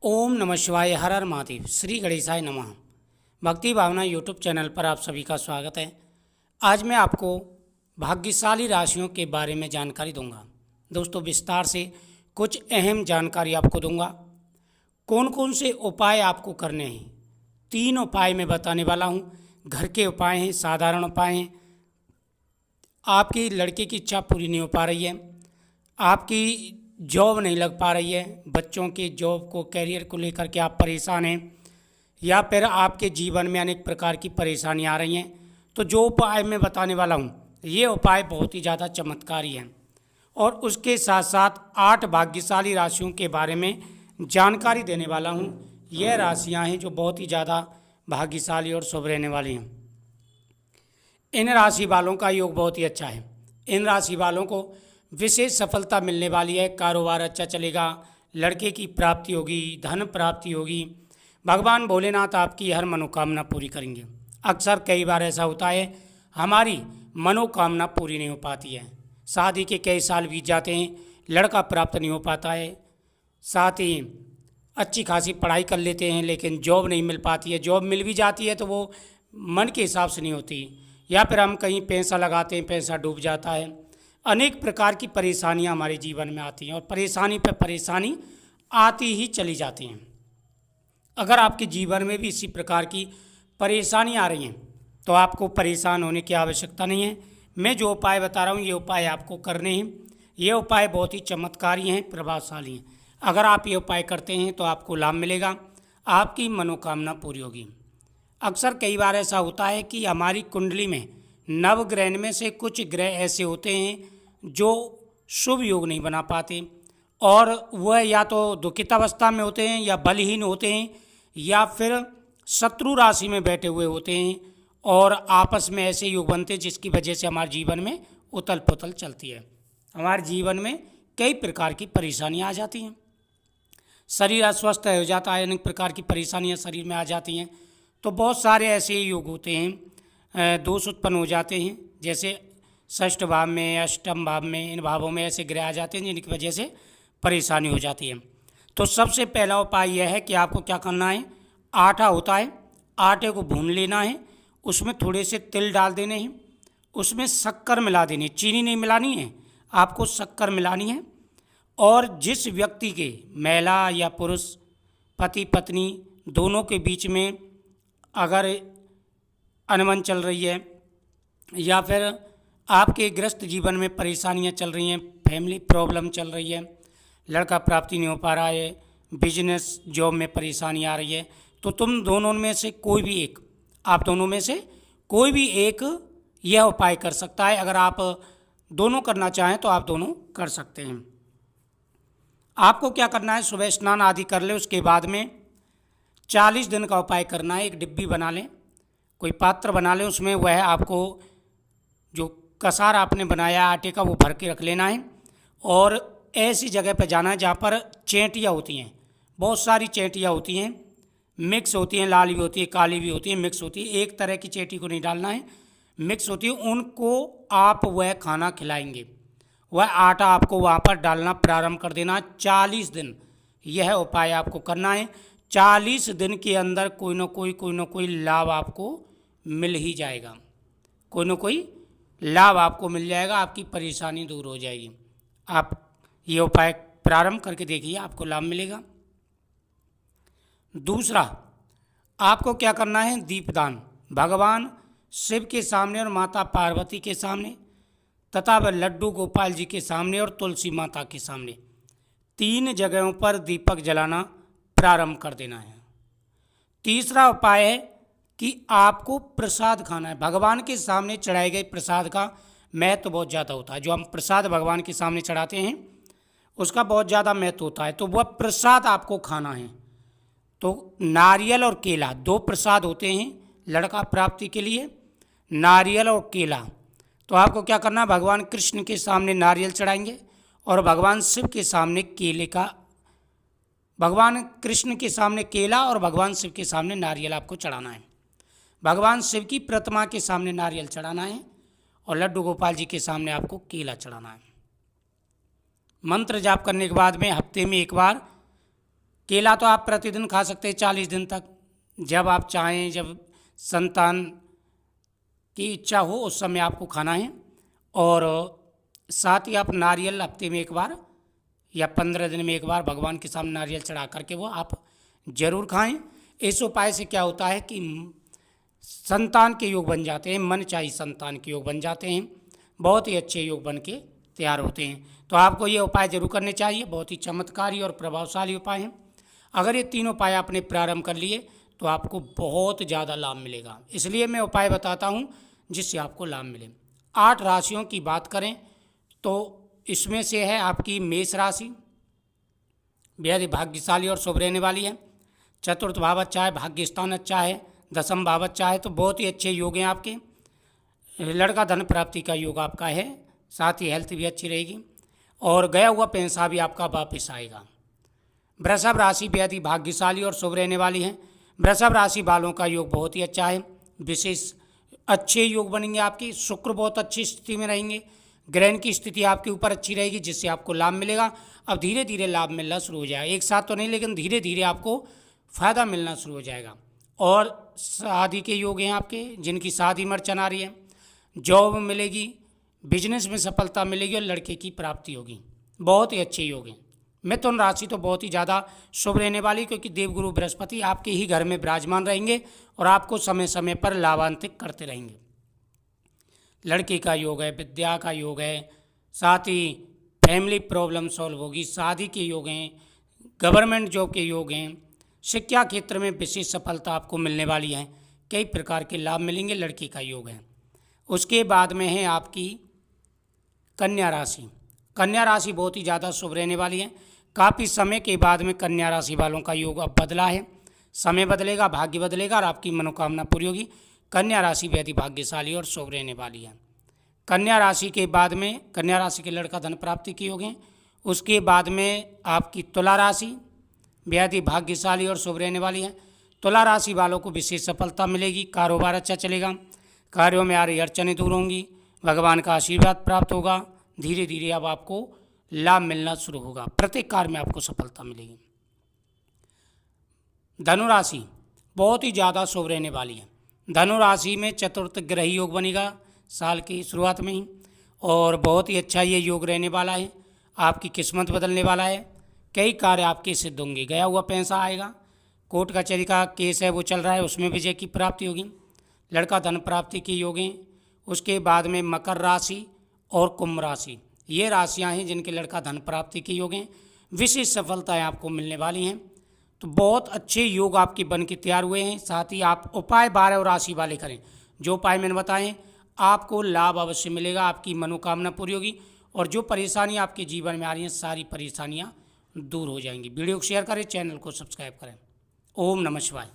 ओम नमः शिवाय, हर हर महादेव, श्री गणेशाय नमः। भक्ति भावना यूट्यूब चैनल पर आप सभी का स्वागत है। आज मैं आपको भाग्यशाली राशियों के बारे में जानकारी दूंगा। दोस्तों, विस्तार से कुछ अहम जानकारी आपको दूंगा। कौन कौन से उपाय आपको करने हैं, 3 उपाय मैं बताने वाला हूं। घर के उपाय हैं, साधारण उपाय हैं। आपकी लड़के की इच्छा पूरी नहीं हो पा रही है, आपकी जॉब नहीं लग पा रही है, बच्चों के जॉब को, कैरियर को लेकर के आप परेशान हैं, या फिर आपके जीवन में अनेक प्रकार की परेशानी आ रही हैं, तो जो उपाय मैं बताने वाला हूँ ये उपाय बहुत ही ज़्यादा चमत्कारी हैं। और उसके साथ साथ 8 भाग्यशाली राशियों के बारे में जानकारी देने वाला हूँ। यह राशियाँ हैं जो बहुत ही ज़्यादा भाग्यशाली और शुभ रहने वाली हैं। इन राशि वालों का योग बहुत ही अच्छा है। इन राशि वालों को विशेष सफलता मिलने वाली है। कारोबार अच्छा चलेगा, लड़के की प्राप्ति होगी, धन प्राप्ति होगी। भगवान भोलेनाथ आपकी हर मनोकामना पूरी करेंगे। अक्सर कई बार ऐसा होता है हमारी मनोकामना पूरी नहीं हो पाती है। शादी के कई साल बीत जाते हैं, लड़का प्राप्त नहीं हो पाता है। साथ ही अच्छी खासी पढ़ाई कर लेते हैं लेकिन जॉब नहीं मिल पाती है। जॉब मिल भी जाती है तो वो मन के हिसाब से नहीं होती, या फिर हम कहीं पैसा लगाते हैं, पैसा डूब जाता है। अनेक प्रकार की परेशानियां हमारे जीवन में आती हैं और परेशानी पर परेशानी आती ही चली जाती हैं। अगर आपके जीवन में भी इसी प्रकार की परेशानी आ रही हैं तो आपको परेशान होने की आवश्यकता नहीं है। मैं जो उपाय बता रहा हूँ ये उपाय आपको करने हैं। ये उपाय बहुत ही चमत्कारी हैं, प्रभावशाली हैं। अगर आप ये उपाय करते हैं तो आपको लाभ मिलेगा, आपकी मनोकामना पूरी होगी। अक्सर कई बार ऐसा होता है कि हमारी कुंडली में नवग्रह में से कुछ ग्रह ऐसे होते हैं जो शुभ योग नहीं बना पाते, और वह या तो दुखित अवस्था में होते हैं, या बलहीन होते हैं, या फिर शत्रु राशि में बैठे हुए होते हैं, और आपस में ऐसे योग बनते हैं जिसकी वजह से हमारे जीवन में उथल पुथल चलती है। हमारे जीवन में कई प्रकार की परेशानियाँ आ जाती हैं, शरीर अस्वस्थ हो जाता है, अनेक प्रकार की परेशानियाँ शरीर में आ जाती हैं। तो बहुत सारे ऐसे योग होते हैं, दोष उत्पन्न हो जाते हैं, जैसे षष्ठ भाव में, अष्टम भाव में, इन भावों में ऐसे ग्रह आ जाते हैं जिनकी वजह से परेशानी हो जाती है। तो सबसे पहला उपाय यह है कि आपको क्या करना है, आटा होता है, आटे को भून लेना है, उसमें थोड़े से तिल डाल देने हैं, उसमें शक्कर मिला देनी है, चीनी नहीं मिलानी है, आपको शक्कर मिलानी है। और जिस व्यक्ति के, महिला या पुरुष, पति पत्नी दोनों के बीच में अगर अनबन चल रही है, या फिर आपके गृहस्थ जीवन में परेशानियां चल रही हैं, फैमिली प्रॉब्लम चल रही है, लड़का प्राप्ति नहीं हो पा रहा है, बिजनेस जॉब में परेशानी आ रही है, तो तुम दोनों में से कोई भी एक, आप दोनों में से कोई भी एक यह उपाय कर सकता है। अगर आप दोनों करना चाहें तो आप दोनों कर सकते हैं। आपको क्या करना है, सुबह स्नान आदि कर ले, उसके बाद में 40 दिन का उपाय करना है। एक डिब्बी बना लें, कोई पात्र बना लें, उसमें वह आपको जो कसार आपने बनाया आटे का वो भर के रख लेना है। और ऐसी जगह पर जाना है जहाँ पर चेंटियाँ होती हैं, बहुत सारी चेंटियाँ होती हैं, मिक्स होती हैं, लाल भी होती है, काली भी होती है, मिक्स होती है। एक तरह की चेंटी को नहीं डालना है, मिक्स होती है, उनको आप वह खाना खिलाएंगे, वह आटा आपको वहाँ पर डालना प्रारंभ कर देना। 40 दिन यह उपाय आपको करना है। 40 दिन के अंदर कोई ना कोई लाभ आपको मिल ही जाएगा, कोई ना कोई लाभ आपको मिल जाएगा, आपकी परेशानी दूर हो जाएगी। आप ये उपाय प्रारंभ करके देखिए, आपको लाभ मिलेगा। दूसरा, आपको क्या करना है, दीपदान भगवान शिव के सामने और माता पार्वती के सामने तथा लड्डू गोपाल जी के सामने और तुलसी माता के सामने 3 जगहों पर दीपक जलाना प्रारंभ कर देना है। तीसरा उपाय है कि आपको प्रसाद खाना है। भगवान के सामने चढ़ाए गए प्रसाद का महत्व तो बहुत ज़्यादा होता है। जो हम प्रसाद भगवान के सामने चढ़ाते हैं उसका बहुत ज़्यादा महत्व होता है, तो वह प्रसाद आपको खाना है। तो नारियल और केला 2 प्रसाद होते हैं लड़का प्राप्ति के लिए, नारियल और केला। तो आपको क्या करना है, भगवान कृष्ण के सामने नारियल चढ़ाएंगे और भगवान शिव के सामने केले का, भगवान कृष्ण के सामने केला और भगवान शिव के सामने नारियल आपको चढ़ाना है। भगवान शिव की प्रतिमा के सामने नारियल चढ़ाना है और लड्डू गोपाल जी के सामने आपको केला चढ़ाना है। मंत्र जाप करने के बाद में हफ्ते में एक बार केला तो आप प्रतिदिन खा सकते हैं 40 दिन तक, जब आप चाहें, जब संतान की इच्छा हो उस समय आपको खाना है। और साथ ही आप नारियल हफ्ते में एक बार या 15 दिन में एक बार भगवान के सामने नारियल चढ़ा करके वो आप जरूर खाएं। इस उपाय से क्या होता है कि संतान के योग बन जाते हैं, मन चाही संतान के योग बन जाते हैं, बहुत ही अच्छे योग बन के तैयार होते हैं। तो आपको ये उपाय जरूर करने चाहिए, बहुत ही चमत्कारी और प्रभावशाली उपाय हैं। अगर ये तीनों उपाय आपने प्रारंभ कर लिए तो आपको बहुत ज़्यादा लाभ मिलेगा, इसलिए मैं उपाय बताता हूँ जिससे आपको लाभ मिले। 8 राशियों की बात करें तो इसमें से है आपकी मेष राशि, बेहद ही भाग्यशाली और शुभ रहने वाली है। चतुर्थ भाव अच्छा है, भाग्य स्थान अच्छा है, दसम भाव अच्छा है, तो बहुत ही अच्छे योग हैं आपके। लड़का धन प्राप्ति का योग आपका है, साथ ही हेल्थ भी अच्छी रहेगी और गया हुआ पैसा भी आपका वापस आएगा। वृषभ राशि बेहद ही भाग्यशाली और शुभ रहने वाली है। वृषभ राशि वालों का योग बहुत ही अच्छा है, विशेष अच्छे योग बनेंगे आपकी। शुक्र बहुत अच्छी स्थिति में रहेंगे, ग्रहण की स्थिति आपके ऊपर अच्छी रहेगी जिससे आपको लाभ मिलेगा। अब धीरे धीरे लाभ मिलना शुरू हो जाएगा, एक साथ तो नहीं लेकिन धीरे धीरे आपको फायदा मिलना शुरू हो जाएगा। और शादी के योग हैं आपके, जिनकी शादी मर चना रही है, जॉब मिलेगी, बिजनेस में सफलता मिलेगी और लड़के की प्राप्ति होगी, बहुत ही अच्छे योग हैं। मिथुन राशि तो बहुत ही ज़्यादा शुभ रहने वाली, क्योंकि देवगुरु बृहस्पति आपके ही घर में विराजमान रहेंगे और आपको समय समय पर लाभान्वित करते रहेंगे। लड़के का योग है, विद्या का योग है, साथ ही फैमिली प्रॉब्लम सॉल्व होगी, शादी के योग हैं, गवर्नमेंट जॉब के योग हैं, शिक्षा क्षेत्र में विशेष सफलता आपको मिलने वाली है, कई प्रकार के लाभ मिलेंगे, लड़के का योग है। उसके बाद में है आपकी कन्या राशि। कन्या राशि बहुत ही ज़्यादा शुभ रहने वाली है। काफ़ी समय के बाद में कन्या राशि वालों का योग अब बदला है, समय बदलेगा, भाग्य बदलेगा और आपकी मनोकामना पूरी होगी। कन्या राशि बेहद ही भाग्यशाली और शुभ रहने वाली है। कन्या राशि के बाद में, कन्या राशि के लड़का धन प्राप्ति के योग हैं। उसके बाद में आपकी तुला राशि बेहद ही भाग्यशाली और शुभ रहने वाली है। तुला राशि वालों को विशेष सफलता मिलेगी, कारोबार अच्छा चलेगा, कार्यों में आ रही अड़चनें दूर होंगी, भगवान का आशीर्वाद प्राप्त होगा, धीरे धीरे अब आपको लाभ मिलना शुरू होगा, प्रत्येक कार्य में आपको सफलता मिलेगी। धनु राशि बहुत ही ज़्यादा शुभ रहने वाली है। धनु राशि में चतुर्थ ग्रही योग बनेगा साल की शुरुआत में ही, और बहुत ही अच्छा ये योग रहने वाला है, आपकी किस्मत बदलने वाला है, कई कार्य आपके सिद्ध होंगे, गया हुआ पैसा आएगा, कोर्ट कचहरी का केस है वो चल रहा है उसमें विजय की प्राप्ति होगी, लड़का धन प्राप्ति के योग हैं। उसके बाद में मकर राशि और कुंभ राशि, ये राशियां हैं जिनके लड़का धन प्राप्ति के योग हैं, विशेष सफलताएं आपको मिलने वाली हैं। तो बहुत अच्छे योग आपके बन के तैयार हुए हैं। साथ ही आप उपाय 12 राशि वाले करें, जो उपाय मैंने बताएं आपको लाभ अवश्य मिलेगा, आपकी मनोकामना पूरी होगी और जो परेशानियां आपके जीवन में आ रही हैं सारी परेशानियां दूर हो जाएंगी। वीडियो को शेयर करें, चैनल को सब्सक्राइब करें। ओम नमः शिवाय।